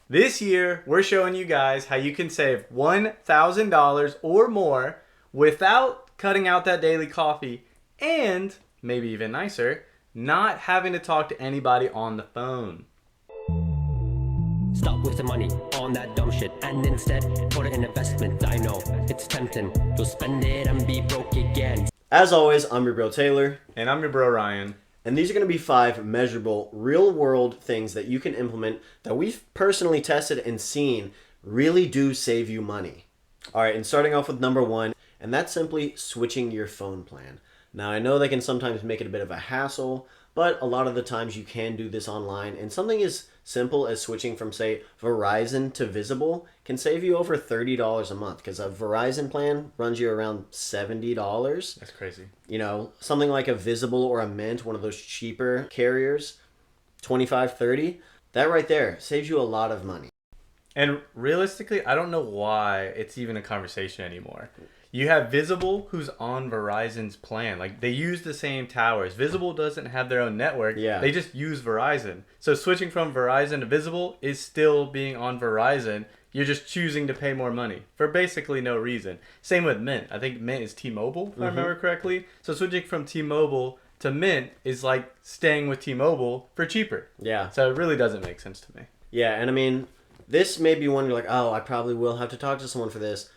This year, we're showing you guys how you can save $1,000 or more without cutting out that daily coffee and, maybe even nicer, not having to talk to anybody on the phone. Stop wasting money on that dumb shit and instead put it in investment. I know it's tempting. You'll spend it and be broke again. As always, I'm your bro Taylor. And I'm your bro Ryan. And these are going to be 5 measurable, real-world things that you can implement that we've personally tested and seen really do save you money. All right, and starting off with number 1, and that's simply switching your phone plan. Now, I know they can sometimes make it a bit of a hassle, but a lot of the times you can do this online, and something as simple as switching from, say, Verizon to Visible can save you over $30 a month, because a Verizon plan runs you around $70. That's crazy. You know, something like a Visible or a Mint, one of those cheaper carriers, $25, $30, that right there saves you a lot of money. And realistically, I don't know why it's even a conversation anymore. You have Visible, who's on Verizon's plan. Like, they use the same towers. Visible doesn't have their own network. Yeah. They just use Verizon. So switching from Verizon to Visible is still being on Verizon. You're just choosing to pay more money for basically no reason. Same with Mint. I think Mint is T-Mobile, if I remember correctly. So switching from T-Mobile to Mint is like staying with T-Mobile for cheaper. Yeah. So it really doesn't make sense to me. Yeah, and I mean, this may be one you're like, oh, I probably will have to talk to someone for this.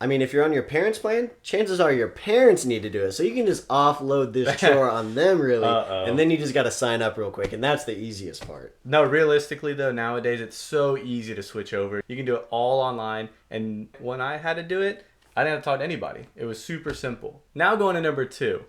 I mean, if you're on your parents' plan, chances are your parents need to do it. So you can just offload this chore on them, really. And then you just got to sign up real quick. And that's the easiest part. No, realistically, though, nowadays it's so easy to switch over. You can do it all online. And when I had to do it, I didn't have to talk to anybody. It was super simple. Now going to number 2.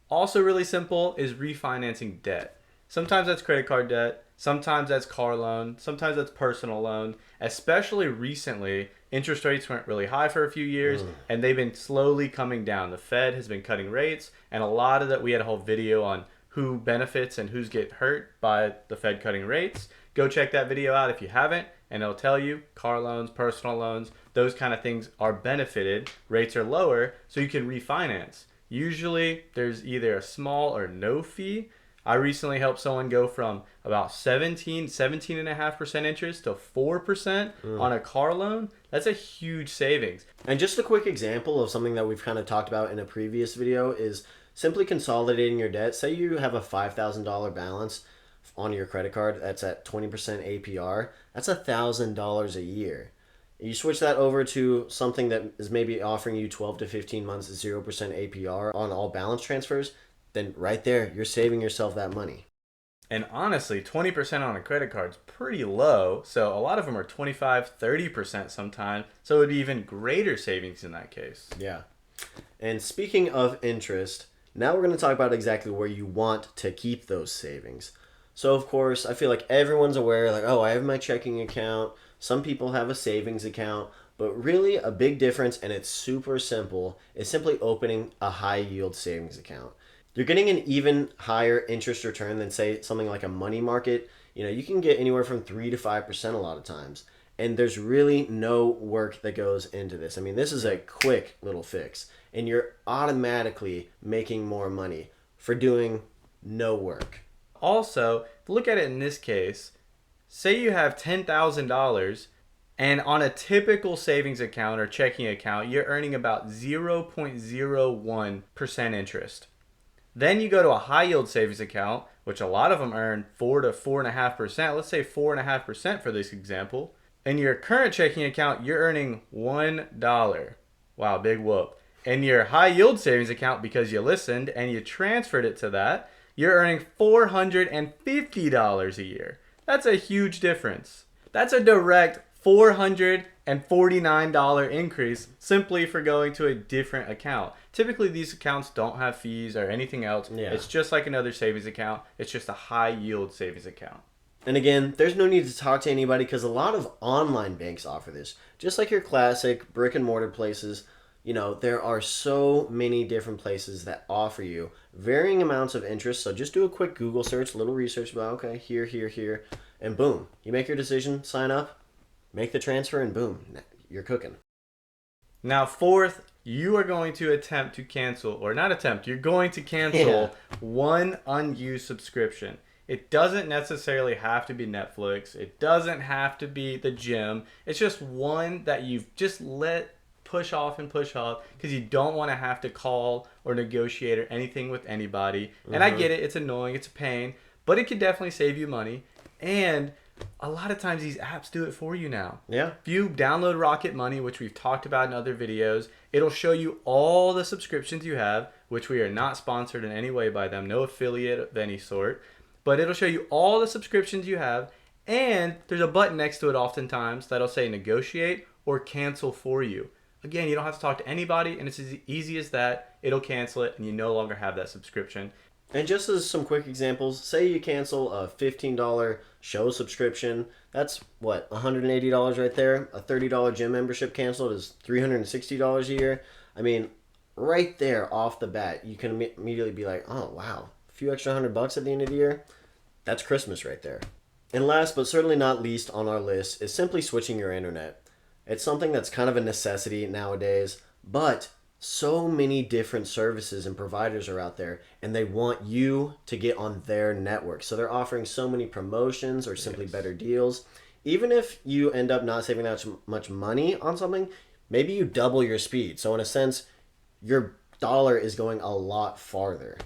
Also really simple is refinancing debt. Sometimes that's credit card debt. Sometimes that's car loan. Sometimes that's personal loan. Especially recently, interest rates went really high for a few years, and they've been slowly coming down. The Fed has been cutting rates, and a lot of that, we had a whole video on who benefits and who's get hurt by the Fed cutting rates. Go check that video out if you haven't, and it'll tell you car loans, personal loans, those kind of things are benefited. Rates are lower, so you can refinance. Usually, there's either a small or no fee. I recently helped someone go from about 17.5% interest to 4% on a car loan. That's a huge savings. And just a quick example of something that we've kind of talked about in a previous video is simply consolidating your debt. Say you have a $5,000 balance on your credit card that's at 20% APR. That's $1,000 a year. You switch that over to something that is maybe offering you 12 to 15 months 0% APR on all balance transfers, then right there, you're saving yourself that money. And honestly, 20% on a credit card is pretty low. So a lot of them are 25, 30% sometimes. So it would be even greater savings in that case. Yeah. And speaking of interest, now we're going to talk about exactly where you want to keep those savings. So of course, I feel like everyone's aware, like, oh, I have my checking account. Some people have a savings account. But really, a big difference, and it's super simple, is simply opening a high-yield savings account. You're getting an even higher interest return than, say, something like a money market. You know, you can get anywhere from 3 to 5% a lot of times. And there's really no work that goes into this. I mean, this is a quick little fix. And you're automatically making more money for doing no work. Also, look at it in this case. Say you have $10,000, and on a typical savings account or checking account, you're earning about 0.01% interest. Then you go to a high yield savings account, which a lot of them earn 4 to 4.5%. Let's say 4.5% for this example. In your current checking account, you're earning $1. Wow, big whoop. In your high yield savings account, because you listened and you transferred it to that, you're earning $450 a year. That's a huge difference. That's a direct $449 increase simply for going to a different account. Typically, these accounts don't have fees or anything else. Yeah. It's just like another savings account. It's just a high yield savings account. And again, there's no need to talk to anybody because a lot of online banks offer this. Just like your classic brick and mortar places, you know, there are so many different places that offer you varying amounts of interest. So just do a quick Google search, a little research about, okay, here, and boom. You make your decision, sign up, make the transfer, and boom, you're cooking. Now, fourth, you are going to attempt to cancel, or not attempt, you're going to cancel one unused subscription. It doesn't necessarily have to be Netflix. It doesn't have to be the gym. It's just one that you've just let push off because you don't want to have to call or negotiate or anything with anybody. And I get it. It's annoying. It's a pain. But it can definitely save you money. And a lot of times these apps do it for you now. Yeah. If you download Rocket Money, which we've talked about in other videos, it'll show you all the subscriptions you have, which we are not sponsored in any way by them. No affiliate of any sort. But it'll show you all the subscriptions you have. And there's a button next to it oftentimes that'll say negotiate or cancel for you. Again, you don't have to talk to anybody, and it's as easy as that. It'll cancel it, and you no longer have that subscription. And just as some quick examples, say you cancel a $15 show subscription. That's, what, $180 right there? A $30 gym membership canceled is $360 a year. I mean, right there off the bat, you can immediately be like, oh, wow, a few extra $100 at the end of the year? That's Christmas right there. And last but certainly not least on our list is simply switching your internet. It's something that's kind of a necessity nowadays, but so many different services and providers are out there, and they want you to get on their network. So they're offering so many promotions or simply better deals. Even if you end up not saving that much money on something, maybe you double your speed. So in a sense, your dollar is going a lot farther.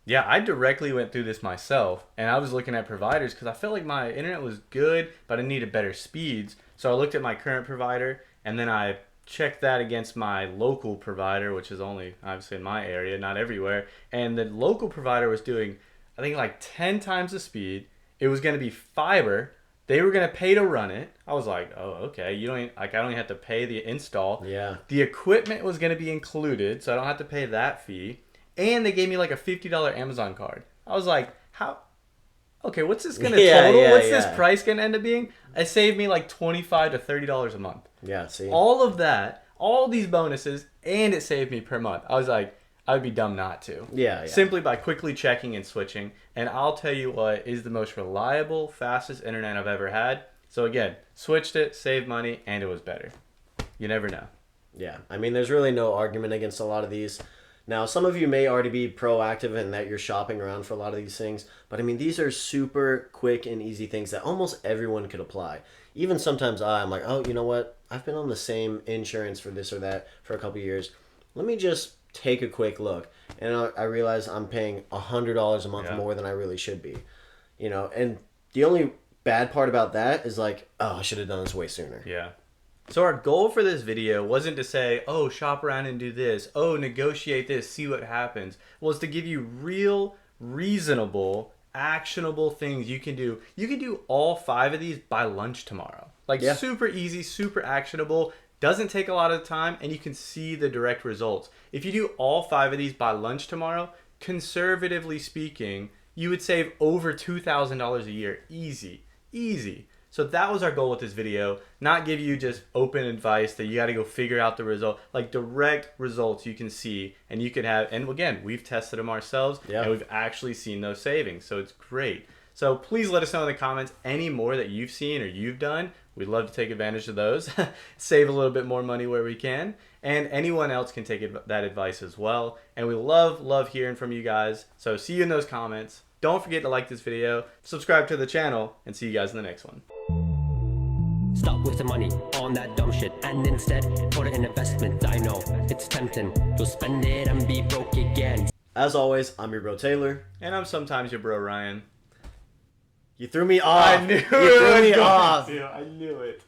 Yeah, I directly went through this myself, and I was looking at providers because I felt like my internet was good, but I needed better speeds. So I looked at my current provider, and then I checked that against my local provider, which is only obviously in my area, not everywhere. And the local provider was doing, I think, like 10 times the speed. It was going to be fiber. They were going to pay to run it. I was like, oh, okay. You don't even, like, I don't even have to pay the install. Yeah. The equipment was going to be included, so I don't have to pay that fee. And they gave me like a $50 Amazon card. I was like, how? Okay, what's this going to total? What's this price going to end up being? It saved me like $25 to $30 a month. Yeah, see? All of that, all these bonuses, and it saved me per month. I was like, I would be dumb not to. Yeah. Simply by quickly checking and switching. And I'll tell you what is the most reliable, fastest internet I've ever had. So again, switched it, saved money, and it was better. You never know. Yeah, I mean, there's really no argument against a lot of these. Now, some of you may already be proactive in that you're shopping around for a lot of these things, but I mean, these are super quick and easy things that almost everyone could apply. Even sometimes I'm like, oh, you know what? I've been on the same insurance for this or that for a couple of years. Let me just take a quick look. And I realize I'm paying $100 a month more than I really should be. You know, and the only bad part about that is like, oh, I should have done this way sooner. Yeah. So our goal for this video wasn't to say, oh, shop around and do this. Oh, negotiate this, see what happens. Well, it's to give you real, reasonable, actionable things you can do. You can do all 5 of these by lunch tomorrow. Like super easy, super actionable, doesn't take a lot of time, and you can see the direct results. If you do all 5 of these by lunch tomorrow, conservatively speaking, you would save over $2,000 a year. Easy, easy. So that was our goal with this video, not give you just open advice that you got to go figure out the result, like direct results you can see and you could have. And again, we've tested them ourselves and we've actually seen those savings. So it's great. So please let us know in the comments any more that you've seen or you've done. We'd love to take advantage of those, save a little bit more money where we can. And anyone else can take that advice as well. And we love hearing from you guys. So see you in those comments. Don't forget to like this video, subscribe to the channel, and see you guys in the next one. Stop wasting money on that dumb shit and instead put it in investment. I know it's tempting, you'll spend it and be broke again. As always, I'm your bro Taylor. And I'm sometimes your bro Ryan. You threw me off. I knew you threw me off. I knew it.